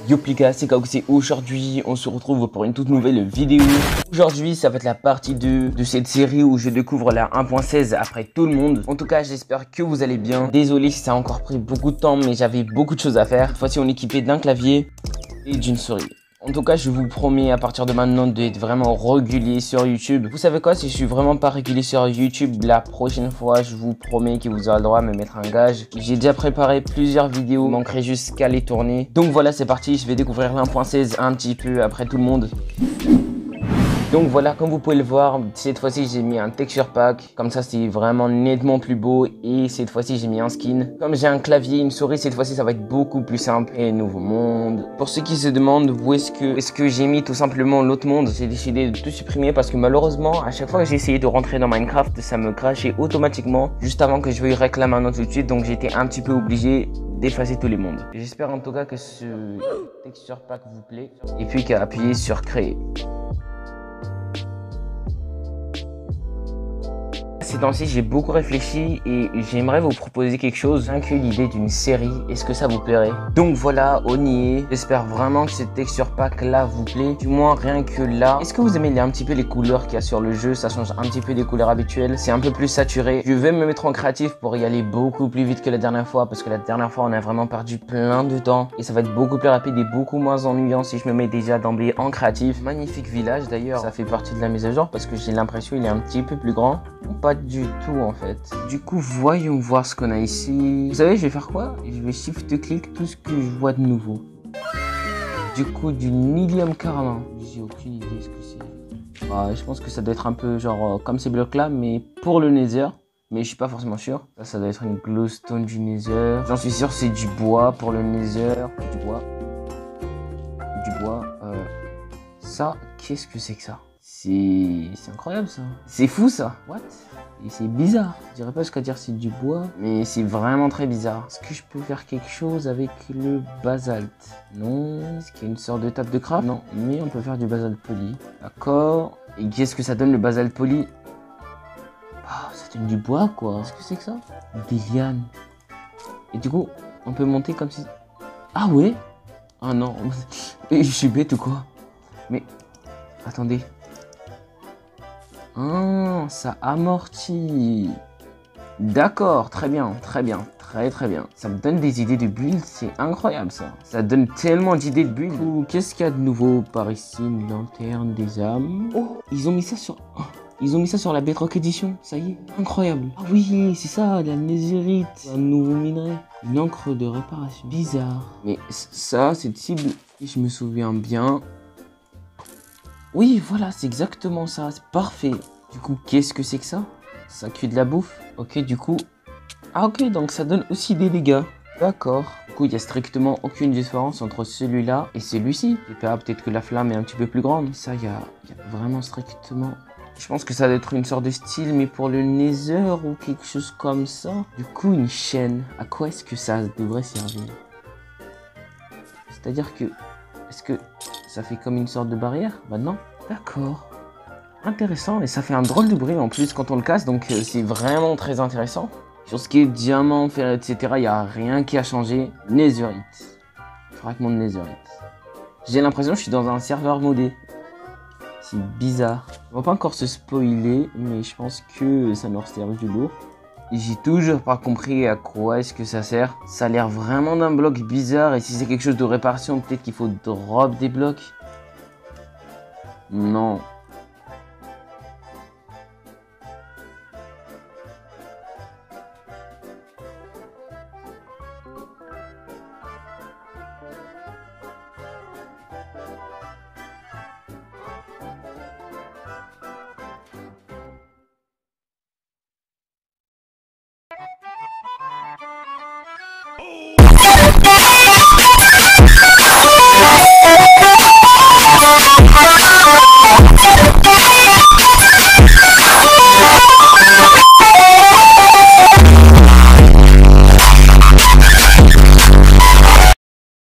Yo les gars, c'est Kaoxé. Aujourd'hui, on se retrouve pour une toute nouvelle vidéo. Aujourd'hui, ça va être la partie 2 de cette série où je découvre la 1.16 après tout le monde. En tout cas, j'espère que vous allez bien. Désolé si ça a encore pris beaucoup de temps, mais j'avais beaucoup de choses à faire. Cette fois-ci, on est équipé d'un clavier et d'une souris. En tout cas, je vous promets à partir de maintenant d'être vraiment régulier sur YouTube. Vous savez quoi, si je suis vraiment pas régulier sur YouTube, la prochaine fois, je vous promets que vous aurez le droit de me mettre un gage. J'ai déjà préparé plusieurs vidéos, il manquerait juste qu'à les tourner. Donc voilà, c'est parti, je vais découvrir l'1.16 un petit peu après tout le monde. Donc voilà, comme vous pouvez le voir, cette fois-ci j'ai mis un texture pack, comme ça c'est vraiment nettement plus beau, et cette fois-ci j'ai mis un skin. Comme j'ai un clavier, une souris, cette fois-ci ça va être beaucoup plus simple. Et nouveau monde. Pour ceux qui se demandent où est-ce que j'ai mis tout simplement l'autre monde, j'ai décidé de tout supprimer parce que malheureusement à chaque fois que j'ai essayé de rentrer dans Minecraft, ça me crachait automatiquement juste avant que je veuille réclamer un autre tout de suite, donc j'étais un petit peu obligé d'effacer tous les mondes. J'espère en tout cas que ce texture pack vous plaît, et puis qu'à appuyer sur créer. Ces temps-ci, j'ai beaucoup réfléchi et j'aimerais vous proposer quelque chose, rien que l'idée d'une série. Est-ce que ça vous plairait? Donc voilà, on y est. J'espère vraiment que ce texture pack là vous plaît, du moins rien que là. Est-ce que vous aimez un petit peu les couleurs qu'il y a sur le jeu? Ça change un petit peu des couleurs habituelles, c'est un peu plus saturé. Je vais me mettre en créatif pour y aller beaucoup plus vite que la dernière fois, parce que la dernière fois on a vraiment perdu plein de temps et ça va être beaucoup plus rapide et beaucoup moins ennuyant si je me mets déjà d'emblée en créatif. Magnifique village d'ailleurs, ça fait partie de la mise à jour parce que j'ai l'impression qu'il est un petit peu plus grand. Pas du tout en fait. Du coup, voyons voir ce qu'on a ici. Vous savez, je vais faire quoi? Je vais shift-click tout ce que je vois de nouveau. Du coup, du Nilium Carlin. J'ai aucune idée ce que c'est. Je pense que ça doit être un peu genre comme ces blocs là, mais pour le Nether. Mais je suis pas forcément sûr. Ça doit être une glowstone du Nether. J'en suis sûr, c'est du bois pour le Nether. Du bois. Ça, qu'est-ce que c'est que ça? C'est incroyable ça. C'est fou ça. What? Et c'est bizarre. Je dirais pas jusqu'à dire c'est du bois, mais c'est vraiment très bizarre. Est-ce que je peux faire quelque chose avec le basalte? Non. Est-ce qu'il y a une sorte de table de craft? Non, mais on peut faire du basalte poli. D'accord. Et qu'est-ce que ça donne le basalte poli? Ça donne du bois quoi. Qu'est-ce que c'est que ça? Des lianes. Et du coup, on peut monter comme si... Ah ouais? Ah non. Je suis bête ou quoi? Mais... Attendez. Ah, ça amortit. D'accord, très bien, très bien, très bien. Ça me donne des idées de build, c'est incroyable ça. Ça donne tellement d'idées de build. Qu'est-ce qu'il y a de nouveau par ici? Une lanterne des âmes. Oh, ils ont mis ça sur... Ils ont mis ça sur la Bedrock Edition, ça y est, incroyable. Ah oui, c'est ça, la netherite, un nouveau minerai. Une encre de réparation. Bizarre. Mais ça, cette cible, si je me souviens bien... Oui, voilà, c'est exactement ça, c'est parfait. Du coup, qu'est-ce que c'est que ça? Ça cuit de la bouffe. Ok, du coup... Ah ok, donc ça donne aussi des dégâts. D'accord. Du coup, il n'y a strictement aucune différence entre celui-là et celui-ci. Et puis, peut-être que la flamme est un petit peu plus grande. Ça, il y a vraiment strictement... Je pense que ça doit être une sorte de style, mais pour le Nether ou quelque chose comme ça. Du coup, une chaîne. À quoi est-ce que ça devrait servir? C'est-à-dire que... Est-ce que ça fait comme une sorte de barrière? Bah non. D'accord. Intéressant. Et ça fait un drôle de bruit en plus quand on le casse. Donc c'est vraiment très intéressant. Sur ce qui est diamant, fer, etc. Il n'y a rien qui a changé. Netherite. Fragment de Netherite. J'ai l'impression que je suis dans un serveur modé. C'est bizarre. On va pas encore se spoiler. Mais je pense que ça leur sert du lourd. Et j'ai toujours pas compris à quoi est-ce que ça sert. Ça a l'air vraiment d'un bloc bizarre. Et si c'est quelque chose de réparation, peut-être qu'il faut drop des blocs. Non.